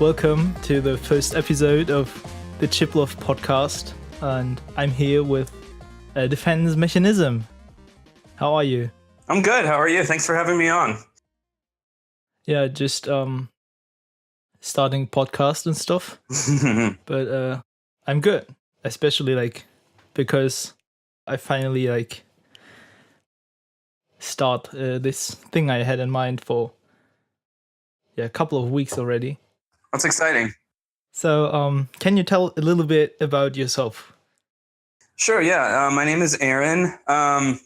Welcome to the first episode of the Chiplove podcast, and I'm here with a defense mechanism. How are you? I'm good. How are you? Thanks for having me on. Yeah, just starting podcast and stuff. But I'm good, especially because I finally start this thing I had in mind for a couple of weeks already. That's exciting. So can you tell a little bit about yourself? Sure, yeah. My name is Aaron. I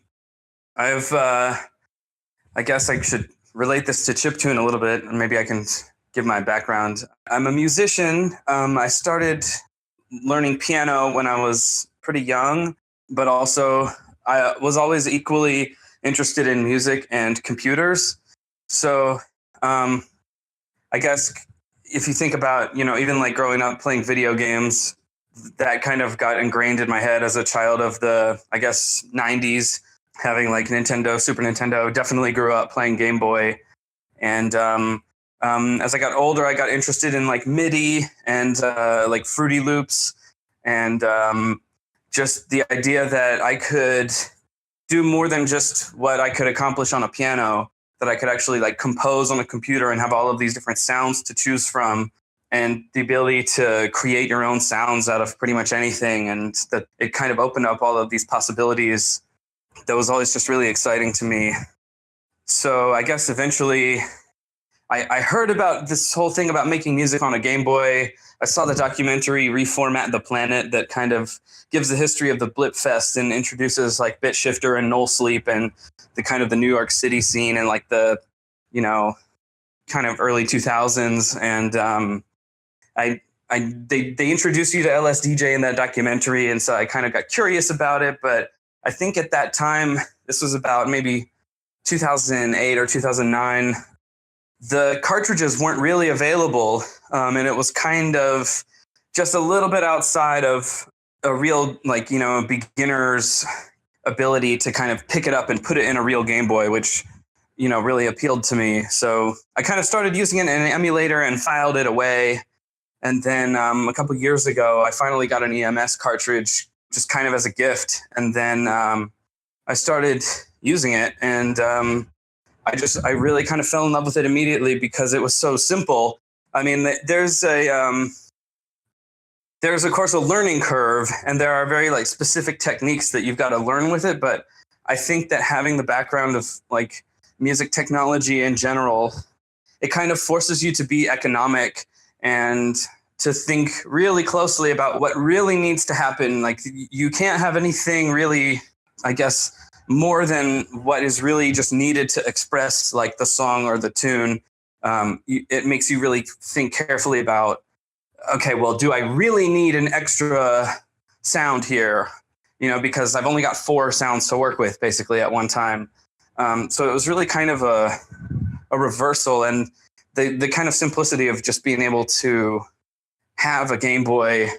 guess I should relate this to chiptune a little bit, and maybe I can give my background. I'm a musician. I started learning piano when I was pretty young, but also I was always equally interested in music and computers. So I guess if you think about, even like growing up playing video games, that kind of got ingrained in my head as a child of the, 90s, having like Nintendo, Super Nintendo. Definitely grew up playing Game Boy. And as I got older, I got interested in like MIDI and like Fruity Loops, and just the idea that I could do more than just what I could accomplish on a piano, that I could actually like compose on a computer and have all of these different sounds to choose from, and the ability to create your own sounds out of pretty much anything. And that it kind of opened up all of these possibilities. That was always just really exciting to me. So I guess eventually I heard about this whole thing about making music on a Game Boy. I saw the documentary Reformat the Planet that kind of gives the history of the Blip Fest and introduces like Bit Shifter and Null Sleep and the kind of the New York City scene and like the, kind of early 2000s. And they introduced you to LSDJ in that documentary. And so I kind of got curious about it. But I think at that time, this was about maybe 2008 or 2009, the cartridges weren't really available. And it was kind of just a little bit outside of a real, beginner's ability to kind of pick it up and put it in a real Game Boy, which, really appealed to me. So I kind of started using it in an emulator and filed it away. And then a couple of years ago, I finally got an EMS cartridge just kind of as a gift. And then I started using it, and I really kind of fell in love with it immediately because it was so simple. I mean, there's of course a learning curve, and there are very like specific techniques that you've got to learn with it. But I think that having the background of like music technology in general, it kind of forces you to be economic and to think really closely about what really needs to happen. Like you can't have anything really, I guess, more than what is really just needed to express like the song or the tune. It makes you really think carefully about, okay, well, do I really need an extra sound here? Because I've only got 4 sounds to work with basically at one time. So it was really kind of a reversal, and the kind of simplicity of just being able to have a Game Boy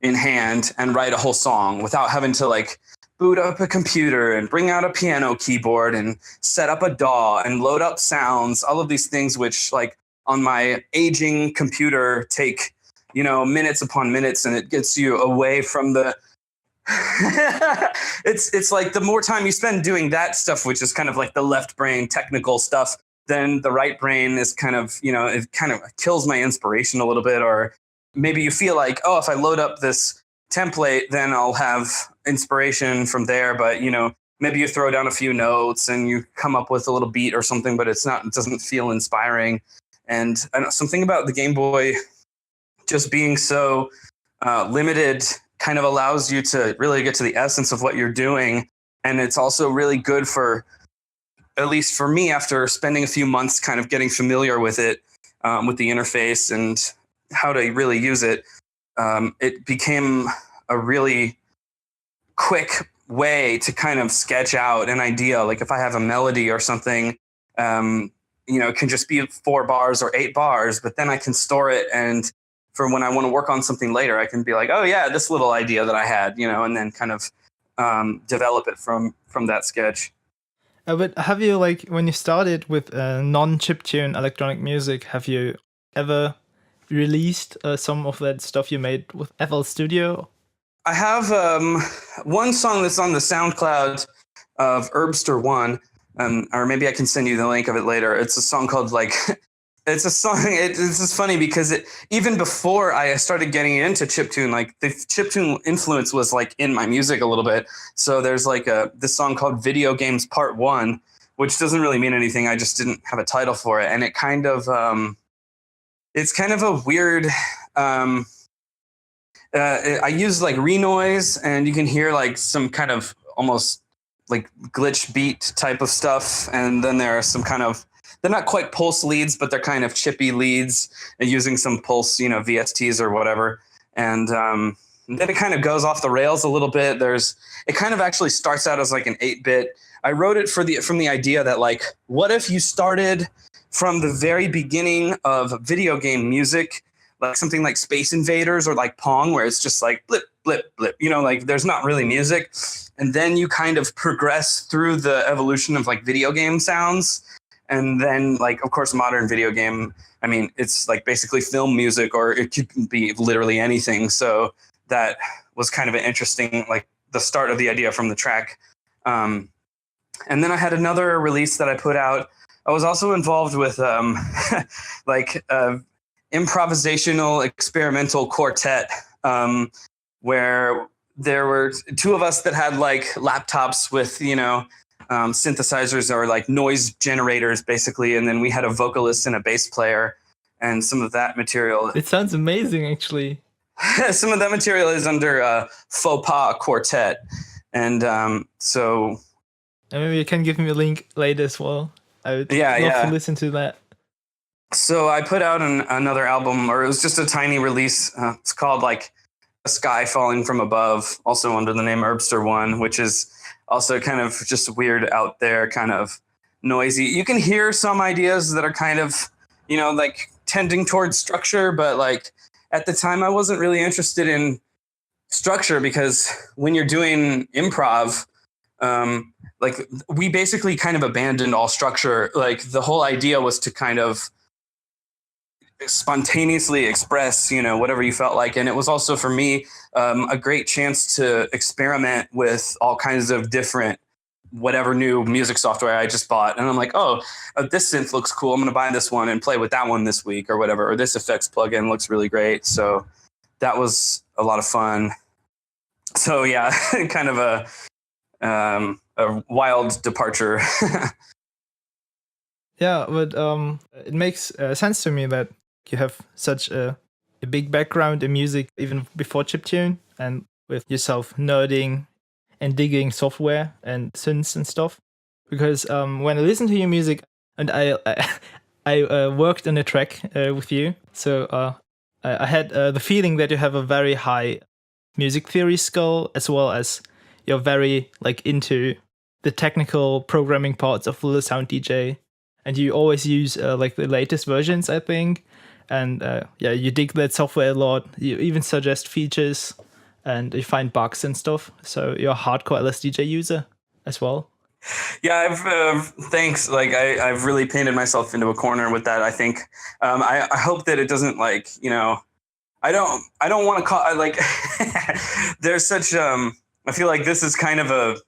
in hand and write a whole song without having to like boot up a computer and bring out a piano keyboard and set up a DAW and load up sounds, all of these things which like on my aging computer take, minutes upon minutes, and it gets you away from the it's like the more time you spend doing that stuff, which is kind of like the left brain technical stuff, then the right brain is kind of, it kind of kills my inspiration a little bit. Or maybe you feel like, oh, if I load up this template, then I'll have inspiration from there. But, maybe you throw down a few notes and you come up with a little beat or something, but it doesn't feel inspiring. And I know something about the Game Boy just being so limited kind of allows you to really get to the essence of what you're doing. And it's also really good for, at least for me, after spending a few months kind of getting familiar with it, with the interface and how to really use it. It became a really quick way to kind of sketch out an idea. Like if I have a melody or something, it can just be 4 bars or 8 bars, but then I can store it. And for when I want to work on something later, I can be like, oh yeah, this little idea that I had, and then kind of develop it from that sketch. But have you, when you started with non-chiptune electronic music, have you ever released some of that stuff you made with FL Studio? I have one song that's on the SoundCloud of Herbster1, or maybe I can send you the link of it later. It's a song called like, it's a song. It's just funny because even before I started getting into chiptune, like the chiptune influence was like in my music a little bit. So there's like this song called Video Games Part 1, which doesn't really mean anything. I just didn't have a title for it, and it kind of it's kind of a weird. I use like renoise, and you can hear like some kind of almost like glitch beat type of stuff. And then there are some kind of, they're not quite pulse leads, but they're kind of chippy leads and using some pulse, VSTs or whatever. And then it kind of goes off the rails a little bit. It kind of actually starts out as like an 8-bit. I wrote it from the idea that like, what if you started from the very beginning of video game music, like something like Space Invaders or like Pong, where it's just like blip, blip, blip, like there's not really music. And then you kind of progress through the evolution of like video game sounds. And then like, of course, modern video game, I mean, it's like basically film music, or it could be literally anything. So that was kind of an interesting, like the start of the idea from the track. And then I had another release that I put out. I was also involved with like improvisational experimental quartet, where there were two of us that had like laptops with, synthesizers or like noise generators, basically. And then we had a vocalist and a bass player and some of that material. It sounds amazing, actually. Some of that material is under Faux Pas Quartet. And so... And maybe you can give me a link later as well. I would love to listen to that. So I put out another album, or it was just a tiny release. It's called like A Sky Falling from Above, also under the name Herbster1, which is also kind of just weird out there, kind of noisy. You can hear some ideas that are kind of, like tending towards structure, but like at the time I wasn't really interested in structure, because when you're doing improv, like we basically kind of abandoned all structure. Like the whole idea was to kind of spontaneously express, whatever you felt like. And it was also for me a great chance to experiment with all kinds of different, whatever new music software I just bought. And I'm like, this synth looks cool. I'm going to buy this one and play with that one this week or whatever. Or this effects plugin looks really great. So that was a lot of fun. So yeah, kind of a wild departure. Yeah, but it makes sense to me that you have such a big background in music even before chiptune, and with yourself nerding and digging software and synths and stuff. Because when I listen to your music, and I worked on a track with you, so I had the feeling that you have a very high music theory skill, as well as you're very like into the technical programming parts of the sound DJ. And you always use like the latest versions, I think. And you dig that software a lot. You even suggest features, and you find bugs and stuff. So you're a hardcore LSDJ user as well. Yeah, thanks. Like I've really painted myself into a corner with that. I think I hope that it doesn't like, I don't want to call like there's such I feel like this is kind of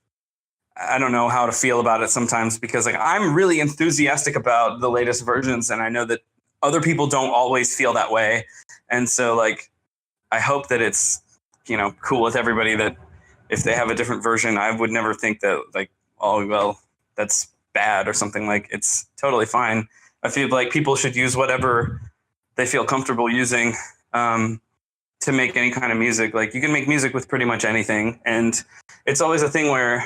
I don't know how to feel about it sometimes, because like I'm really enthusiastic about the latest versions, and I know that other people don't always feel that way. And so like I hope that it's, cool with everybody, that if they have a different version, I would never think that like, oh, well, that's bad or something. Like it's totally fine. I feel like people should use whatever they feel comfortable using to make any kind of music. Like you can make music with pretty much anything. And it's always a thing where,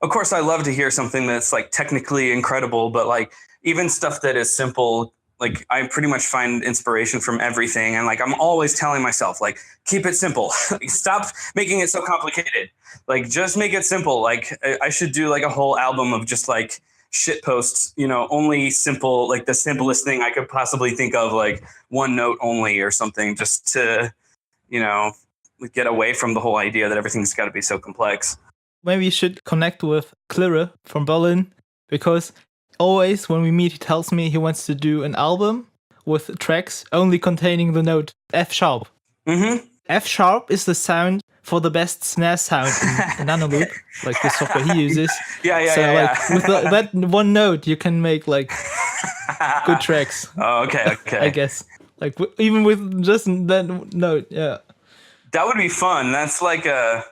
of course, I love to hear something that's like technically incredible, but like even stuff that is simple, like I pretty much find inspiration from everything. And like I'm always telling myself, like, keep it simple. Like, stop making it so complicated. Like just make it simple. Like I should do like a whole album of just like shit posts, only simple, like the simplest thing I could possibly think of, like one note only or something, just to, get away from the whole idea that everything's got to be so complex. Maybe you should connect with Klirre from Berlin, because always when we meet, he tells me he wants to do an album with tracks only containing the note F sharp. Mm-hmm. F sharp is the sound for the best snare sound in Nano Loop, like the software he uses. So like with that one note, you can make like good tracks. Oh, okay. I guess like even with just that note, yeah. That would be fun. That's a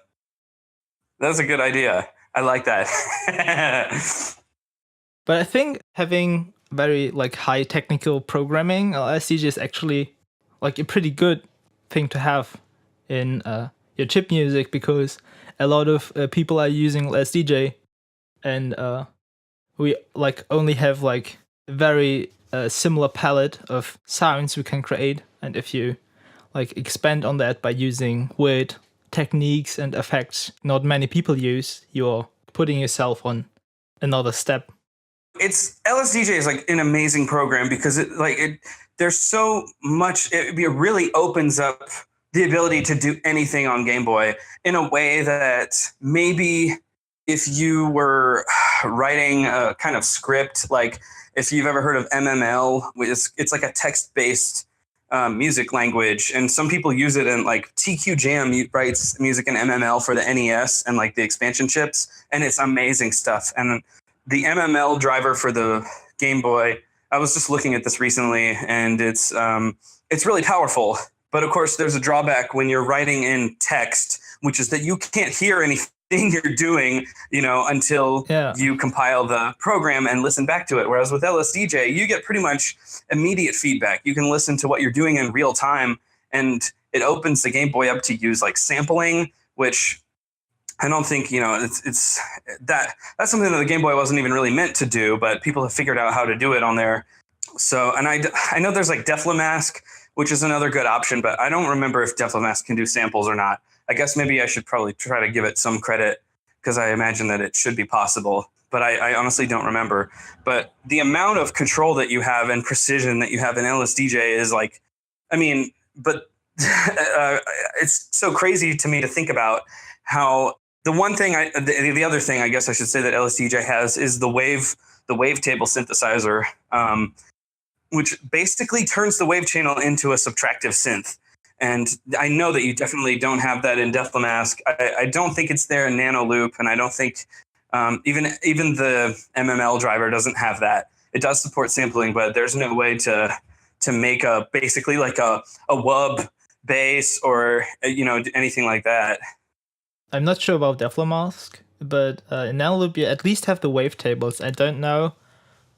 good idea. I like that. But I think having very like high technical programming LSDJ is actually like a pretty good thing to have in your chip music, because a lot of people are using LSDJ, and we like only have like a very similar palette of sounds we can create, and if you like expand on that by using weird techniques and effects not many people use, you're putting yourself on another step. LSDJ is like an amazing program because there's so much. It really opens up the ability to do anything on Game Boy in a way that maybe if you were writing a kind of script, like if you've ever heard of MML, it's like a text-based music language, and some people use it in like TQ Jam writes music in MML for the NES and like the expansion chips, and it's amazing stuff. And the MML driver for the Game Boy, I was just looking at this recently, and it's really powerful. But of course, there's a drawback when you're writing in text, which is that you can't hear anything you're doing, until you compile the program and listen back to it. Whereas with LSDJ, you get pretty much immediate feedback. You can listen to what you're doing in real time, and it opens the Game Boy up to use like sampling, which I don't think, it's that's something that the Game Boy wasn't even really meant to do, but people have figured out how to do it on there. So, and I know there's like Deflamask, which is another good option, but I don't remember if Deflamask can do samples or not. I guess maybe I should probably try to give it some credit, because I imagine that it should be possible, but I honestly don't remember. But the amount of control that you have and precision that you have in LSDJ is like, it's so crazy to me to think about how the other thing I guess I should say that LSDJ has is the wavetable synthesizer, which basically turns the wave channel into a subtractive synth. And I know that you definitely don't have that in Deflamask. I don't think it's there in Nano Loop, and I don't think even the MML driver doesn't have that. It does support sampling, but there's no way to make basically like a wub bass or anything like that. I'm not sure about Deflamask, but in Nano Loop you at least have the wavetables. I don't know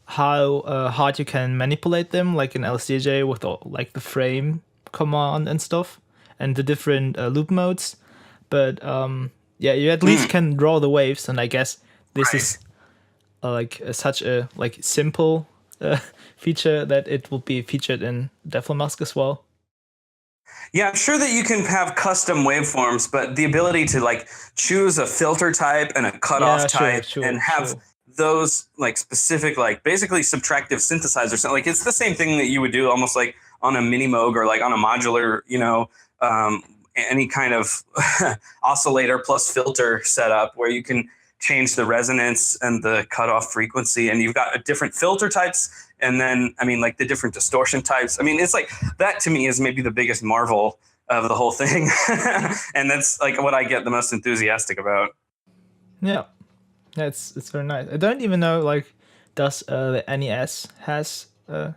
how hard you can manipulate them, like in LSDJ with like the frame command and stuff, and the different loop modes. But you at least can draw the waves, and I guess this is such a like simple feature that it will be featured in Deflamask as well. Yeah, I'm sure that you can have custom waveforms, but the ability to like choose a filter type and a cutoff type and have those like specific, like basically subtractive synthesizers, like it's the same thing that you would do almost like on a mini Moog or like on a modular, any kind of oscillator plus filter setup where you can change the resonance and the cutoff frequency, and you've got different filter types, and then like the different distortion types. It's like that to me is maybe the biggest marvel of the whole thing. And that's like what I get the most enthusiastic about. Yeah, it's very nice. I don't even know, like, does the NES has a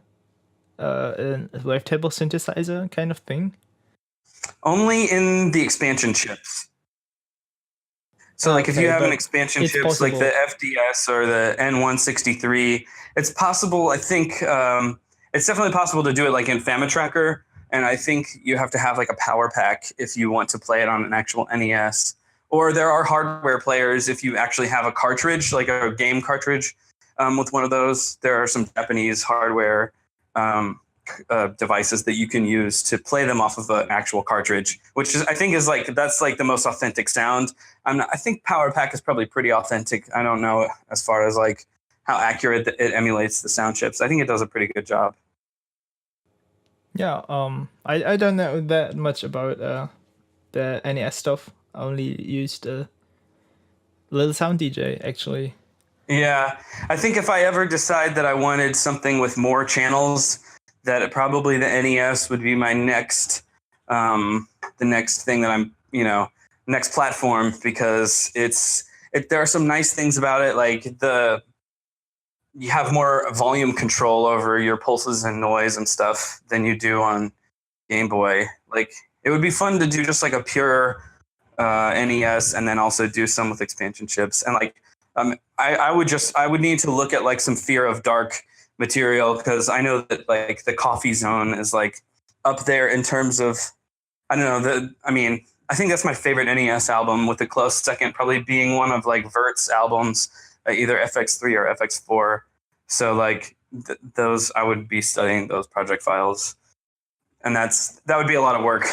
wavetable synthesizer kind of thing? Only in the expansion chips. So like if you have an expansion chips possible. Like the FDS or the N163, it's possible. I think it's definitely possible to do it like in FamiTracker. And I think you have to have like a power pack if you want to play it on an actual NES. Or there are hardware players if you actually have a cartridge, like a game cartridge with one of those. There are some Japanese hardware devices that you can use to play them off of an actual cartridge, which is, I think is like, that's like the most authentic sound. I think Power Pack is probably pretty authentic. I don't know as far as like how accurate it emulates the sound chips. I think it does a pretty good job. Yeah, I don't know that much about the NES stuff. I only used Little Sound DJ actually. Yeah, I think if I ever decide that I wanted something with more channels, that probably the NES would be my next, the next thing that I'm, next platform, because there are some nice things about it, like you have more volume control over your pulses and noise and stuff than you do on Game Boy. Like, it would be fun to do just like a pure NES, and then also do some with expansion chips. And like, I would need to look at like some Fear of Dark material, because I know that like the Coffee Zone is like up there in terms of, I don't know, I think that's my favorite NES album, with a close second probably being one of like Vert's albums, either FX3 or FX4. So like those, I would be studying those project files, and that would be a lot of work.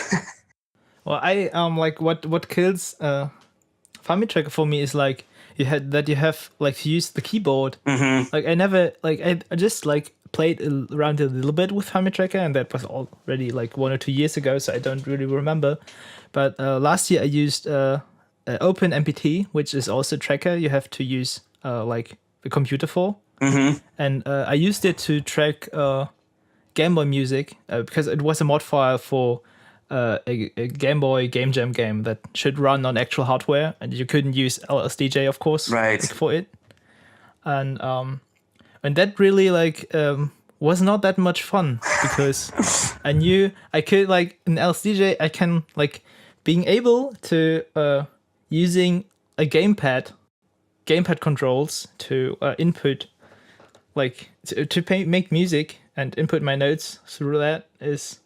Well, I like what kills Famitracker for me is like you have like to use the keyboard. Mm-hmm. Like I never like I just like played around a little bit with Famitracker, and that was already like 1 or 2 years ago, so I don't really remember. But last year I used OpenMPT, which is also a tracker you have to use like the computer for. Mm-hmm. And I used it to track Game Boy music because it was a mod file for a Game Boy Game Jam game that should run on actual hardware, and you couldn't use LSDJ, of course, right, for it. And that really like was not that much fun, because I knew I could like in LSDJ I can like being able to using a gamepad controls to input like to make music and input my notes through that is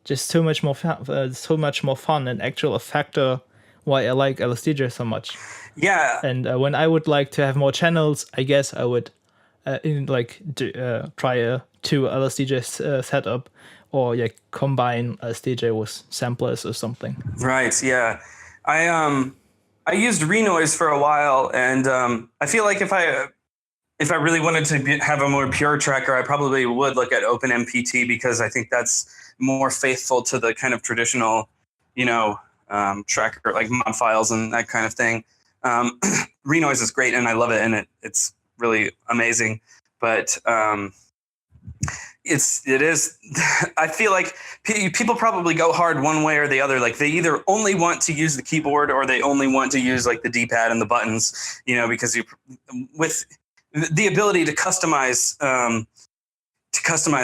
just so much more fun, and actual a factor why I like LSDJ so much. Yeah. And when I would like to have more channels, I guess I would try a 2 LSDJ setup, or combine LSDJ with samplers or something. Right. Yeah. I used Renoise for a while, and I feel like if I really wanted to have a more pure tracker, I probably would look at OpenMPT, because I think that's more faithful to the kind of traditional, tracker, like mod files and that kind of thing. Renoise is great, and I love it, and it's really amazing. But it is. I feel like people probably go hard one way or the other. Like, they either only want to use the keyboard, or they only want to use like the D-pad and the buttons. Because with the ability to customize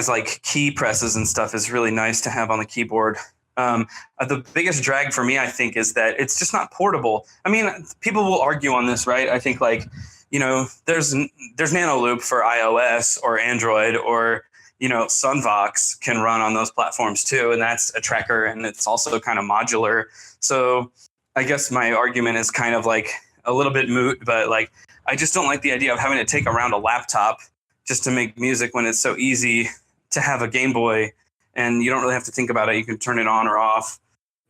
like key presses and stuff is really nice to have on the keyboard. The biggest drag for me, I think, is that it's just not portable. I mean, people will argue on this, right? I think like, there's Nanoloop for iOS or Android, or Sunvox can run on those platforms too, and that's a tracker, and it's also kind of modular. So I guess my argument is kind of like a little bit moot, but like, I just don't like the idea of having to take around a laptop just to make music, when it's so easy to have a Game Boy, and you don't really have to think about it. You can turn it on or off,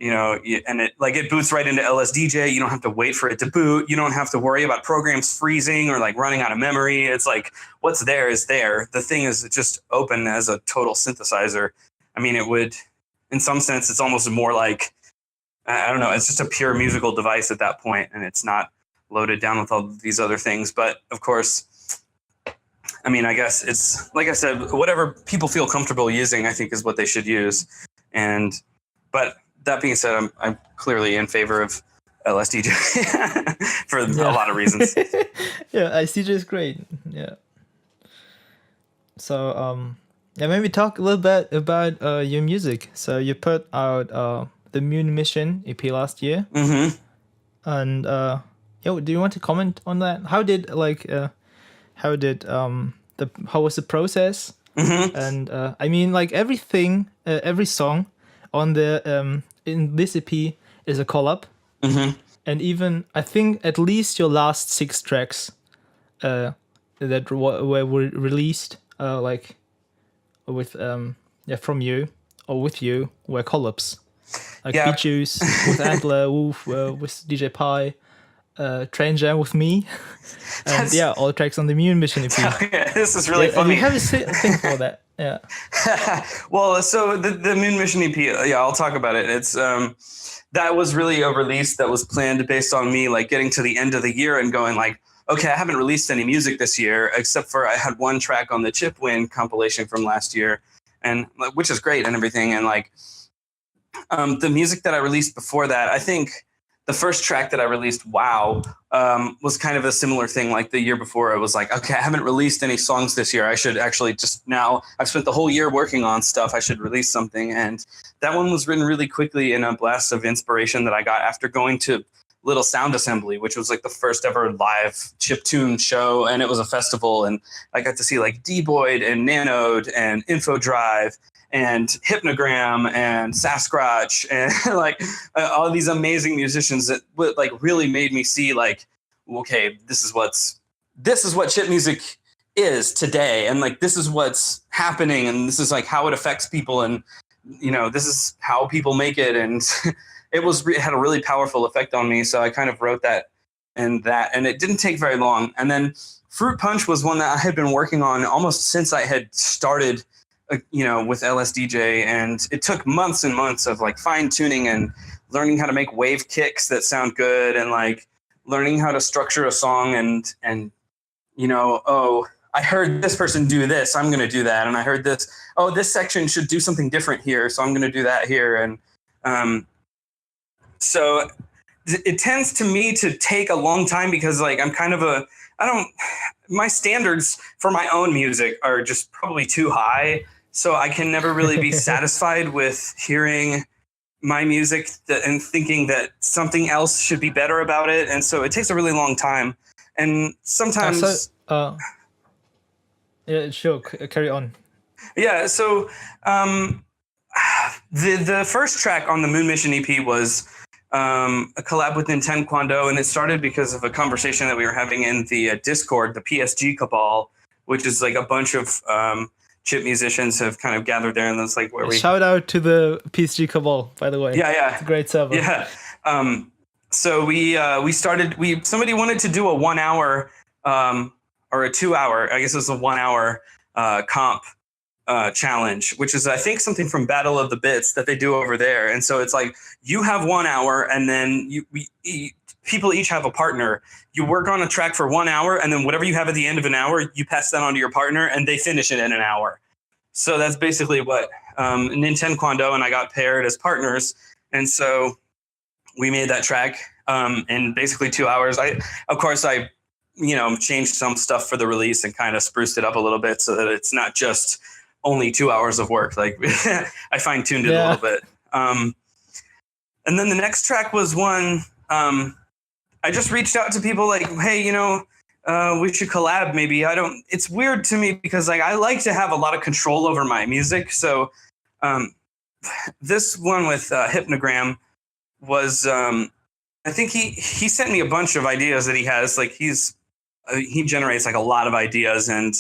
and it boots right into LSDJ. You don't have to wait for it to boot. You don't have to worry about programs freezing or like running out of memory. It's like, what's there is there. The thing is just open as a total synthesizer. I mean, it would, in some sense, it's almost more like, I don't know, it's just a pure musical device at that point, and it's not loaded down with all these other things. But of course, I mean, I guess it's, like I said, whatever people feel comfortable using, I think, is what they should use. But that being said, I'm clearly in favor of LSDJ for a lot of reasons. Yeah, LSDJ is great. Yeah. So maybe talk a little bit about your music. So you put out the Moon Mission EP last year. Mm-hmm. And do you want to comment on that? How was the process? Mm-hmm. And I mean, like, everything, every song on the in this EP is a collab. Mm-hmm. And even I think at least your last 6 tracks that were released like with from you or with you were collabs. Like Beat Juice with Antler, Wolf with DJ Pie, Train Jam with me, and all tracks on the Moon Mission EP. Yeah, this is really funny. And you have a thing for that, yeah. Well, so the Moon Mission EP, I'll talk about it. It's that was really a release that was planned based on me like getting to the end of the year and going like, okay, I haven't released any music this year except for I had one track on the Chip Win compilation from last year. and which is great and everything. And like the music that I released before that, I think the first track that I released, Wow, was kind of a similar thing. Like the year before, I was like, okay, I haven't released any songs this year. I should actually just now, I've spent the whole year working on stuff. I should release something. And that one was written really quickly in a blast of inspiration that I got after going to Little Sound Assembly, which was like the first ever live chiptune show. And it was a festival. And I got to see like D-Boyd and Nanode and Infodrive and Hypnogram and Sasquatch and like all these amazing musicians that like really made me see like, okay, this is what chip music is today, and like this is what's happening, and this is like how it affects people, and you know, this is how people make it. And it had a really powerful effect on me. So I kind of wrote that, and it didn't take very long. And then Fruit Punch was one that I had been working on almost since I had started, you know, with LSDJ, and it took months and months of like fine tuning and learning how to make wave kicks that sound good, and like learning how to structure a song, and you know, oh, I heard this person do this, I'm going to do that, and I heard this, oh, this section should do something different here, so I'm going to do that here. And so it tends to me to take a long time because like I'm kind of my standards for my own music are just probably too high. So I can never really be satisfied with hearing my music and thinking that something else should be better about it. And so it takes a really long time. And sometimes... yeah, sure. Carry on. Yeah, so the first track on the Moon Mission EP was a collab with Nintendo, and it started because of a conversation that we were having in the Discord, the PSG Cabal, which is like a bunch of... chip musicians have kind of gathered there, and that's like where we shout out to the PSG Cabal, by the way. Yeah, it's a great server. Yeah, so somebody wanted to do a 1 hour or a 2 hour. I guess it was a 1 hour comp challenge, which is I think something from Battle of the Bits that they do over there. And so it's like you have 1 hour, and then people each have a partner. You work on a track for 1 hour, and then whatever you have at the end of an hour, you pass that on to your partner, and they finish it in an hour. So that's basically what Nintendo and I got paired as partners. And so we made that track in basically 2 hours. I changed some stuff for the release and kind of spruced it up a little bit so that it's not just only 2 hours of work. Like I fine-tuned it a little bit. And then the next track was one... I just reached out to people like, hey, you know, we should collab maybe. It's weird to me because like I like to have a lot of control over my music. So this one with Hypnogram was, I think he sent me a bunch of ideas that he has. Like he generates like a lot of ideas, and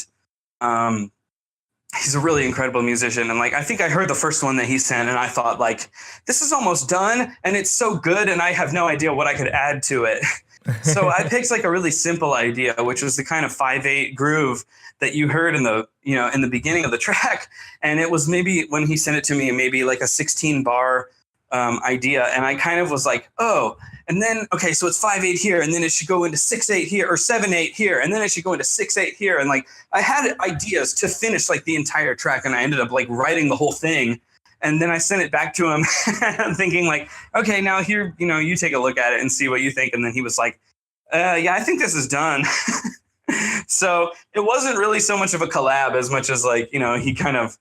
he's a really incredible musician. And like, I think I heard the first one that he sent, and I thought like, this is almost done and it's so good, and I have no idea what I could add to it. So I picked like a really simple idea, which was the kind of 5/8 groove that you heard in the beginning of the track. And it was maybe when he sent it to me, maybe like a 16 bar idea. And I kind of was like, oh, and then, okay, so it's 5/8 here, and then it should go into 6/8 here, or 7/8 here, and then it should go into 6/8 here. And like, I had ideas to finish like the entire track, and I ended up like writing the whole thing. And then I sent it back to him thinking like, okay, now here, you know, you take a look at it and see what you think. And then he was like, yeah, I think this is done. So it wasn't really so much of a collab as much as like, you know, he kind of,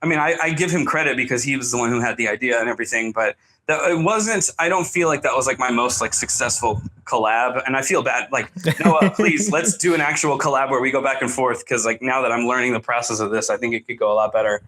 I mean, I give him credit because he was the one who had the idea and everything, but it wasn't, I don't feel like that was like my most like successful collab. And I feel bad, like, Noah, please, let's do an actual collab where we go back and forth. Cause like now that I'm learning the process of this, I think it could go a lot better.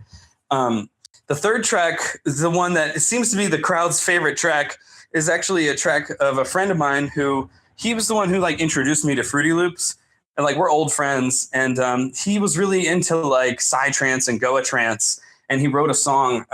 The third track, the one that seems to be the crowd's favorite track, is actually a track of a friend of mine who, he was the one who like introduced me to Fruity Loops. And like, we're old friends, and he was really into like Psytrance and Goa trance, and he wrote a song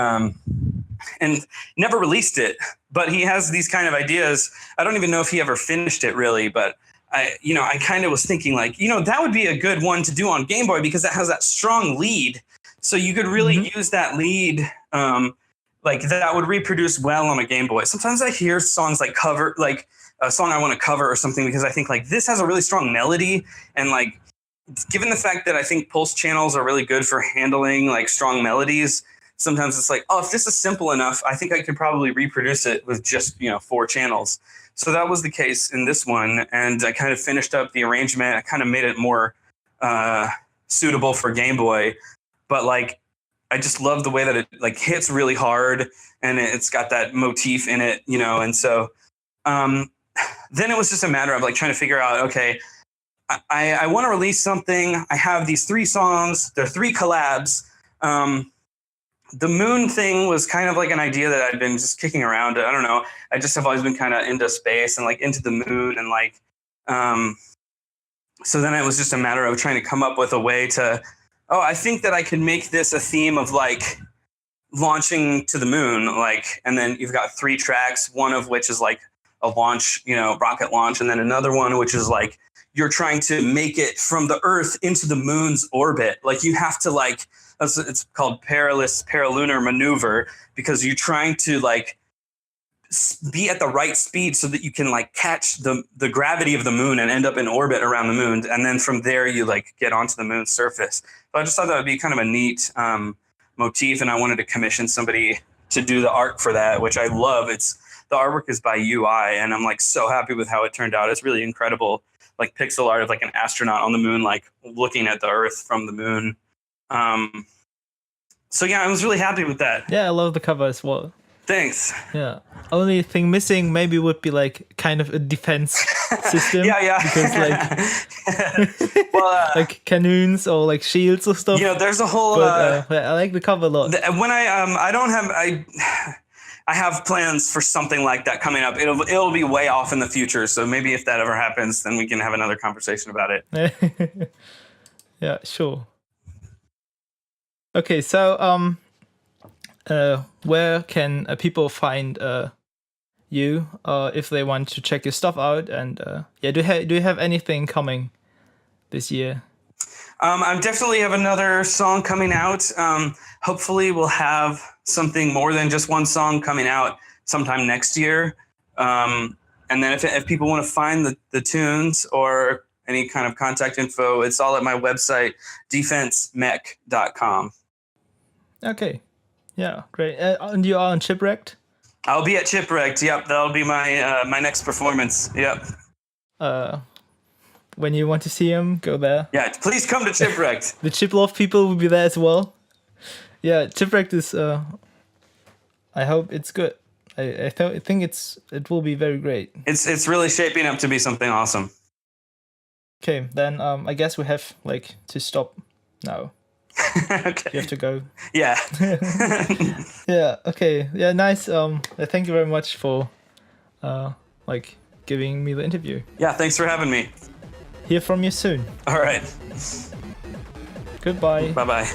and never released it, but he has these kind of ideas. I don't even know if he ever finished it really, but I kind of was thinking like, that would be a good one to do on Game Boy because it has that strong lead. So you could really use that lead, like that would reproduce well on a Game Boy. Sometimes I hear songs like a song I want to cover or something because I think like this has a really strong melody, and like given the fact that I think pulse channels are really good for handling like strong melodies, sometimes it's like, oh, if this is simple enough, I think I could probably reproduce it with just 4 channels. So that was the case in this one, and I kind of finished up the arrangement. I kind of made it more suitable for Game Boy, but like I just love the way that it like hits really hard, and it's got that motif in it, and so then it was just a matter of like trying to figure out, okay, I want to release something. I have these 3 songs. They're 3 collabs. The moon thing was kind of like an idea that I'd been just kicking around. I don't know. I just have always been kind of into space and like into the moon and like, so then it was just a matter of trying to come up with a way to, I think that I could make this a theme of like launching to the moon, like, and then you've got 3 tracks, one of which is like a launch, rocket launch, and then another one which is like you're trying to make it from the Earth into the moon's orbit. Like you have to like, it's called paralunar maneuver, because you're trying to like be at the right speed so that you can like catch the gravity of the moon and end up in orbit around the moon, and then from there you like get onto the moon's surface. So I just thought that would be kind of a neat motif, and I wanted to commission somebody to do the art for that, which I love. The artwork is by UI, and I'm like so happy with how it turned out. It's really incredible, like pixel art of like an astronaut on the moon, like looking at the Earth from the moon. So yeah, I was really happy with that. Yeah, I love the cover as well. Thanks. Yeah. Only thing missing maybe would be like kind of a defense system. Yeah. Because like, well, like cannons or like shields or stuff. There's a whole. But, I like the cover a lot. When I have plans for something like that coming up. It'll be way off in the future. So maybe if that ever happens, then we can have another conversation about it. Yeah, sure. Okay, so where can people find you if they want to check your stuff out? And do you have anything coming this year? I definitely have another song coming out. Hopefully we'll have something more than just one song coming out sometime next year. And then if people want to find the tunes or any kind of contact info, it's all at my website, defensemech.com. Okay. Yeah, great. And you are on Chipwrecked? I'll be at Chipwrecked. Yep, that'll be my my next performance. Yep. When you want to see him, go there. Yeah, please come to Chipwrecked. The Chiplove people will be there as well. Yeah, Chipwrecked is. I hope it's good. I think it will be very great. It's really shaping up to be something awesome. Okay, then I guess we have like to stop now. Okay. You have to go. Yeah. Yeah. Okay. Yeah. Nice. Thank you very much for like giving me the interview. Yeah. Thanks for having me. Hear from you soon. All right. Goodbye. Bye-bye.